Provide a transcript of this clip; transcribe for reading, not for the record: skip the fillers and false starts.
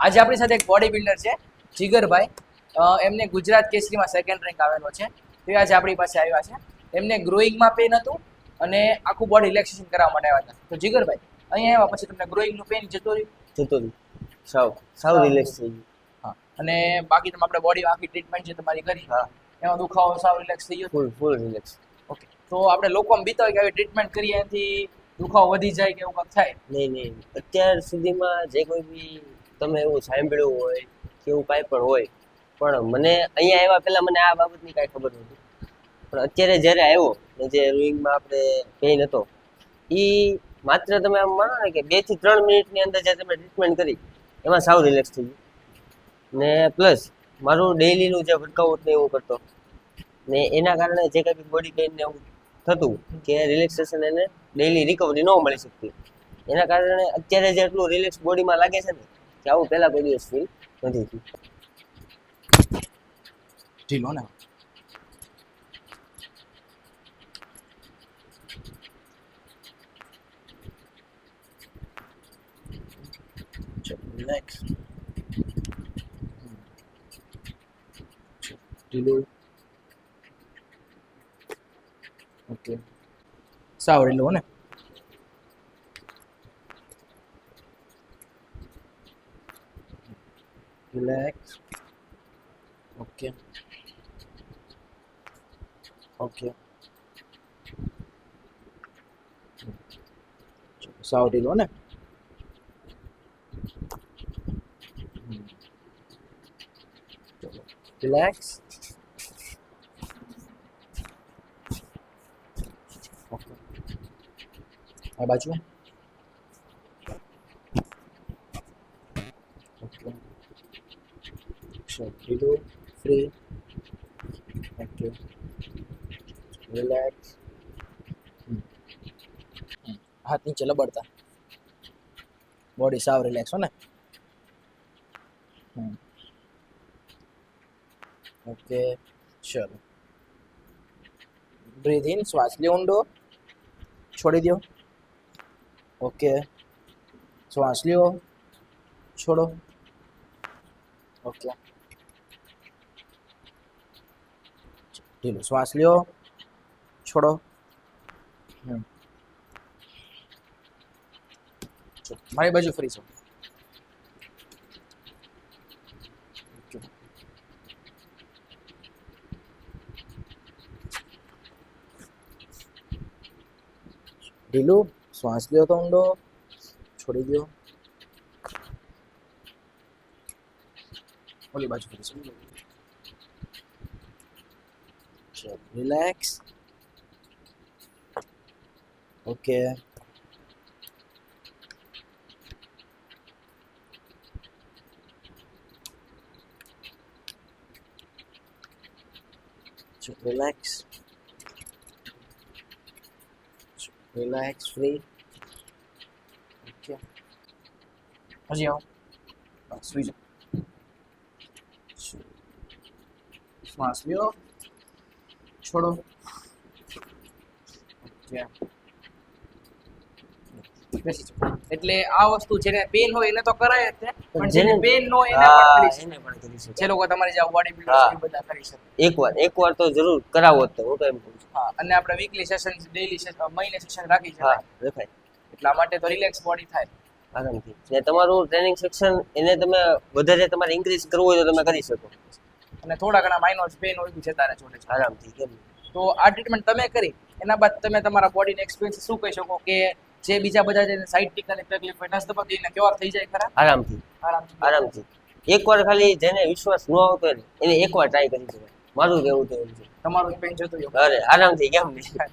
આજે આપણી સાથે એક બોડી બિલ્ડર છે જીગરભાઈ. એમને ગુજરાત કેસરીમાં સેકન્ડ રેન્ક આવેલો છે. તો એ આજે આપણી પાસે આવ્યા છે. એમને ગ્રોઈંગમાં પેન હતું અને આખું બોડી રિલેક્સેશન કરવા માટે આવ્યા હતા. તો જીગરભાઈ અહીંયા આવ્યા પછી તમને ગ્રોઈંગનું પેન જતો રહ્યું? સાવ રિલેક્સ થઈ ગયું. હા. અને બાકી તમે આપણે બોડી આખી ટ્રીટમેન્ટ જે તમારી કરી એમાં દુખાવો સાવ રિલેક્સ થઈ ગયો? ફૂલ રિલેક્સ. ઓકે. તો આપણે લોકોમાં બીતા હોય કે આવી ટ્રીટમેન્ટ કરીએ એનાથી દુખાવો વધી જાય કે એવું કંઈક થાય? નહીં અત્યાર સુધીમાં જે કોઈ બી તમે એવું સાંભળ્યું હોય કે એવું કાંઈ પણ હોય, પણ મને અહીંયા આવ્યા પહેલા મને આ બાબતની કાંઈ ખબર નહોતી. પણ અત્યારે જ્યારે આવ્યો ને જે રૂઈંગમાં આપણે પેઇન હતો, એ માત્ર તમે આમ માનો ને કે 2 થી 3 મિનિટની અંદર જે તમે ટ્રીટમેન્ટ કરી એમાં સાવ રિલેક્સ થઈ ગયું. ને પ્લસ મારું ડેઈલીનું જે વર્કઆઉટ ને એવું કરતો ને એના કારણે જે કંઈ બોડી પેઇન ને એવું થતું કે રિલેક્સેશન એને ડેઈલી રિકવરી ન મળી શકતી, એના કારણે અત્યારે જે એટલું રિલેક્સ બોડીમાં લાગે છે ને કે આવું પહેલા કોઈ દિવસ ફીલ નથી થયું. ઢીલો ને રિલેક્સ ઢીલું. ઓકે. સાવ ઢીલું ને રિલેક્સ. Okay okay. સાવ ઢીલો ને રિલેક્સ. ઓકે. આ બાજુ ઓકે. ઢીલું ફ્રી. ઓકે. રિલેક્સ. હાથ નીચે લબડતા. બોડી સાવ રિલેક્સ હો ને. ઓકે ચલો. બ્રીથ ઇન, શ્વાસ લ્યો ઊંડો, છોડી દો. ઓકે. શ્વાસ લ્યો, છોડો. ઓકે. ઢીલો શ્વાસ લ્યો, છોડો. મારી બાજુ ફરી છો. ઢીલું શ્વાસ લ્યો તો ઊંડો, છોડી દો. ઓલી બાજુ ફરી છો. Relax. Okay. Relax. Relax free. Okay. હજી આવો. બસ સુઈ જાઓ. શ્વાસ લ્યો, છોડો. ઓકે. બેસી જાઓ. એટલે આ વસ્તુ જેને પેન હોય એને તો કરાય જ છે, પણ જેને પેન ન હોય એને પણ કરી શકે. જે લોકો તમારી જે બોડી બિલ્ડર્સ એ બધા કરી શકે. એકવાર તો જરૂર કરાવો જ તો હું તો એમ કહું છું. હા. અને આપણે વીકલી સેશન, ડેઈલી સેશન, મહિને સેશન રાખી શકાય. રખાય. એટલા માટે તો રિલેક્સ બોડી થાય આરામથી. ને તમારું ટ્રેનિંગ સેક્શન એને તમે વધારે તમારે ઇન્ક્રીઝ કરવું હોય તો તમે કરી શકો અને થોડા ઘણા માઇનોર પેન હોય તો જતા રહે છોડે. આરામથી. કેમ તો આ ટ્રીટમેન્ટ તમે કરી એના બાદ તમે તમારા બોડીને એક્સપિરિયન્સ શું કહી શકો કે જે બીજા બધા જે સાઇટિકલી તકલીફ હોય નસ દબાતી એને ક્યોર થઈ જાય ખરા? આરામથી. એકવાર ખાલી જેને વિશ્વાસ ન આવતો હોય ને એને એકવાર ટ્રાય કરી શકાય. મારું કેવું તો એમ છે. તમારું પેન જતું અરે આરામથી કેમ નહીં.